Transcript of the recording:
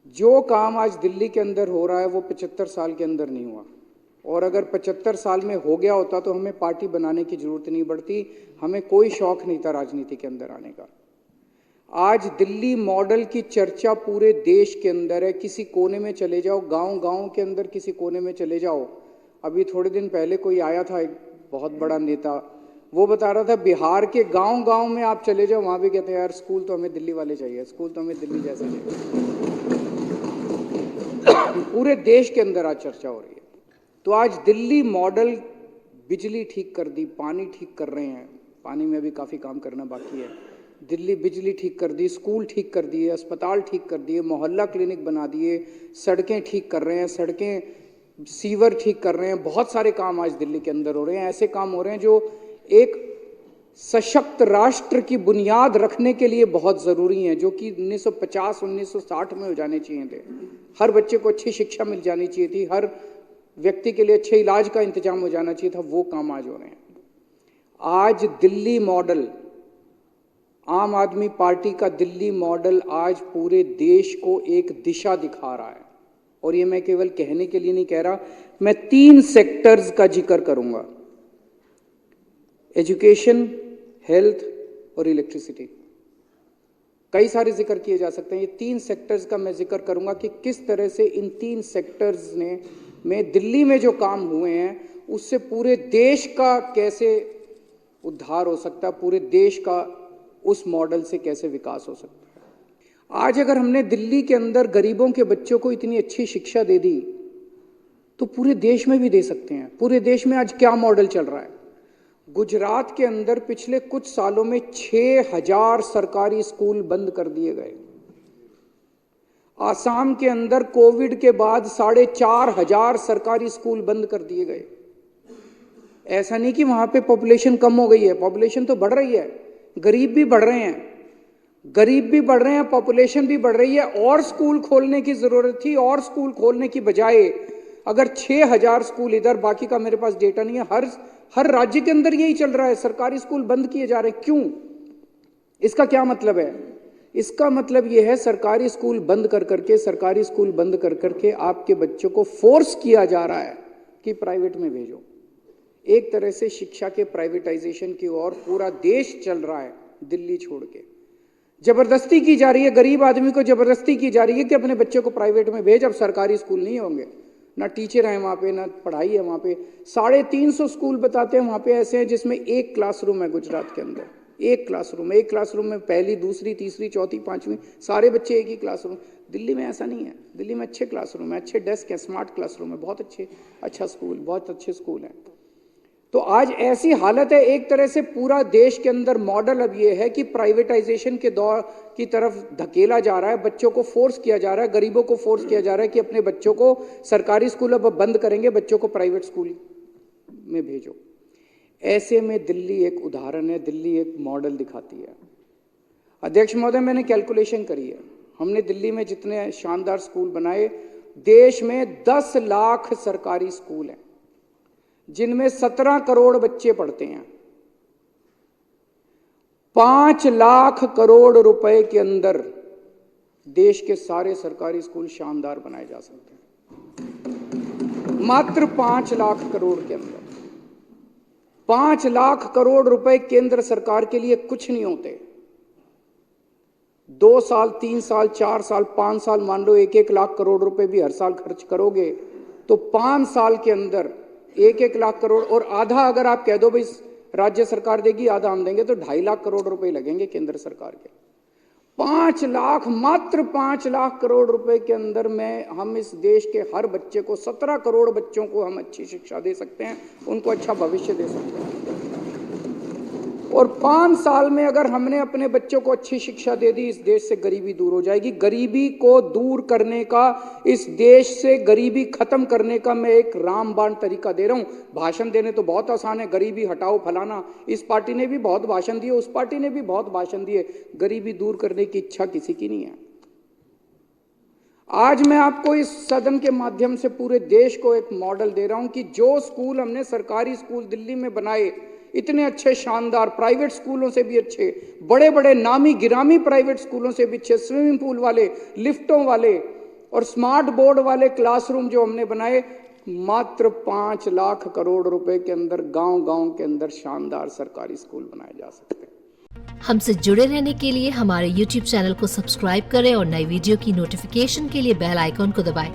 जो काम आज दिल्ली के अंदर हो रहा है वो 75 साल के अंदर नहीं हुआ, और अगर 75 साल में हो गया होता तो हमें पार्टी बनाने की जरूरत नहीं पड़ती, हमें कोई शौक नहीं था राजनीति के अंदर आने का। आज दिल्ली मॉडल की चर्चा पूरे देश के अंदर है। किसी कोने में चले जाओ, गांव-गांव के अंदर किसी कोने में चले जाओ। अभी थोड़े दिन पहले कोई आया था, एक बहुत बड़ा नेता, वो बता रहा था बिहार के गांव-गांव में आप चले जाओ, वहां भी कहते हैं यार स्कूल तो हमें दिल्ली वाले चाहिए, स्कूल तो हमें दिल्ली जैसे चाहिए। पूरे देश के अंदर आज चर्चा हो रही है। तो आज दिल्ली मॉडल, बिजली ठीक कर दी, पानी ठीक कर रहे हैं, पानी में भी काफ़ी काम करना बाकी है। दिल्ली बिजली ठीक कर दी, स्कूल ठीक कर दिए, अस्पताल ठीक कर दिए, मोहल्ला क्लिनिक बना दिए, सड़कें ठीक कर रहे हैं, सड़कें सीवर ठीक कर रहे हैं। बहुत सारे काम आज दिल्ली के अंदर हो रहे हैं। ऐसे काम हो रहे हैं जो एक सशक्त राष्ट्र की बुनियाद रखने के लिए बहुत ज़रूरी हैं, जो कि 1950-1960 में हो जाने चाहिए थे। हर बच्चे को अच्छी शिक्षा मिल जानी चाहिए थी, हर व्यक्ति के लिए अच्छे इलाज का इंतजाम हो जाना चाहिए था। वो काम आज हो रहे हैं। आज दिल्ली मॉडल, आम आदमी पार्टी का दिल्ली मॉडल आज पूरे देश को एक दिशा दिखा रहा है। और ये मैं केवल कहने के लिए नहीं कह रहा, मैं 3 सेक्टर्स का जिक्र करूंगा: एजुकेशन, हेल्थ और इलेक्ट्रिसिटी। कई सारे जिक्र किए जा सकते हैं, ये 3 सेक्टर्स का मैं जिक्र करूंगा कि किस तरह से इन 3 सेक्टर्स में दिल्ली में जो काम हुए हैं उससे पूरे देश का कैसे उद्धार हो सकता है, पूरे देश का उस मॉडल से कैसे विकास हो सकता है। आज अगर हमने दिल्ली के अंदर गरीबों के बच्चों को इतनी अच्छी शिक्षा दे दी तो पूरे देश में भी दे सकते हैं। पूरे देश में आज क्या मॉडल चल रहा है? गुजरात के अंदर पिछले कुछ सालों में 6000 सरकारी स्कूल बंद कर दिए गए। आसाम के अंदर कोविड के बाद 4500 सरकारी स्कूल बंद कर दिए गए। ऐसा नहीं कि वहां पे पॉपुलेशन कम हो गई है, पॉपुलेशन तो बढ़ रही है, गरीब भी बढ़ रहे हैं, पॉपुलेशन भी बढ़ रही है। और स्कूल खोलने की जरूरत थी, और स्कूल खोलने की बजाय अगर 6000 स्कूल इधर, बाकी का मेरे पास डेटा नहीं है, हर राज्य के अंदर यही चल रहा है, सरकारी स्कूल बंद किए जा रहे हैं। क्यों? इसका क्या मतलब है? इसका मतलब यह है सरकारी स्कूल बंद कर करके आपके बच्चों को फोर्स किया जा रहा है कि प्राइवेट में भेजो। एक तरह से शिक्षा के प्राइवेटाइजेशन की ओर पूरा देश चल रहा है, दिल्ली छोड़ के। जबरदस्ती की जा रही है, गरीब आदमी को जबरदस्ती की जा रही है कि अपने बच्चे को प्राइवेट में भेज। अब सरकारी स्कूल नहीं होंगे, ना टीचर हैं वहाँ पे, ना पढ़ाई है वहाँ पे। 350 स्कूल बताते हैं वहाँ पे ऐसे हैं जिसमें एक क्लासरूम है। गुजरात के अंदर एक क्लासरूम में पहली, दूसरी, तीसरी, चौथी, 5वीं सारे बच्चे एक ही क्लासरूम। दिल्ली में ऐसा नहीं है। दिल्ली में अच्छे क्लासरूम है, अच्छे डेस्क है, स्मार्ट क्लासरूम है, बहुत बहुत अच्छे स्कूल हैं। तो आज ऐसी हालत है, एक तरह से पूरा देश के अंदर मॉडल अब ये है कि प्राइवेटाइजेशन के दौर की तरफ धकेला जा रहा है। बच्चों को फोर्स किया जा रहा है, गरीबों को फोर्स किया जा रहा है कि अपने बच्चों को सरकारी स्कूल अब बंद करेंगे, बच्चों को प्राइवेट स्कूल में भेजो। ऐसे में दिल्ली एक उदाहरण है, दिल्ली एक मॉडल दिखाती है। अध्यक्ष महोदय, मैंने कैलकुलेशन करी है, हमने दिल्ली में जितने शानदार स्कूल बनाए, देश में 10 लाख सरकारी स्कूल हैं जिनमें 17 करोड़ बच्चे पढ़ते हैं। 5 लाख करोड़ रुपए के अंदर देश के सारे सरकारी स्कूल शानदार बनाए जा सकते हैं। मात्र 5 लाख करोड़ के अंदर। 5 लाख करोड़ रुपए केंद्र सरकार के लिए कुछ नहीं होते। 2 साल, 3 साल, 4 साल, 5 साल, मान लो 1-1 लाख करोड़ रुपए भी हर साल खर्च करोगे तो 5 साल के अंदर 1-1 लाख करोड़, और आधा अगर आप कह दो भाई राज्य सरकार देगी, आधा हम देंगे, तो 2.5 लाख करोड़ रुपए लगेंगे केंद्र सरकार के। 5 लाख, मात्र 5 लाख करोड़ रुपए के अंदर में हम इस देश के हर बच्चे को, 17 करोड़ बच्चों को हम अच्छी शिक्षा दे सकते हैं, उनको अच्छा भविष्य दे सकते हैं। और 5 साल में अगर हमने अपने बच्चों को अच्छी शिक्षा दे दी, इस देश से गरीबी दूर हो जाएगी। गरीबी को दूर करने का, इस देश से गरीबी खत्म करने का मैं एक रामबाण तरीका दे रहा हूं। भाषण देने तो बहुत आसान है, गरीबी हटाओ फलाना, इस पार्टी ने भी बहुत भाषण दिए, उस पार्टी ने भी बहुत भाषण दिए, गरीबी दूर करने की इच्छा किसी की नहीं है। आज मैं आपको इस सदन के माध्यम से पूरे देश को एक मॉडल दे रहा हूं कि जो स्कूल हमने सरकारी स्कूल दिल्ली में बनाए, इतने अच्छे शानदार, प्राइवेट स्कूलों से भी अच्छे, बड़े बड़े नामी गिरामी प्राइवेट स्कूलों से भी अच्छे, स्विमिंग पूल वाले, लिफ्टों वाले, और स्मार्ट बोर्ड वाले क्लासरूम जो हमने बनाए, मात्र 5 लाख करोड़ रुपए के अंदर गांव-गांव के अंदर शानदार सरकारी स्कूल बनाए जा सकते हैं। हमसे जुड़े रहने के लिए हमारे YouTube चैनल को सब्सक्राइब करें और नई वीडियो की नोटिफिकेशन के लिए बेल आइकॉन को दबाएं।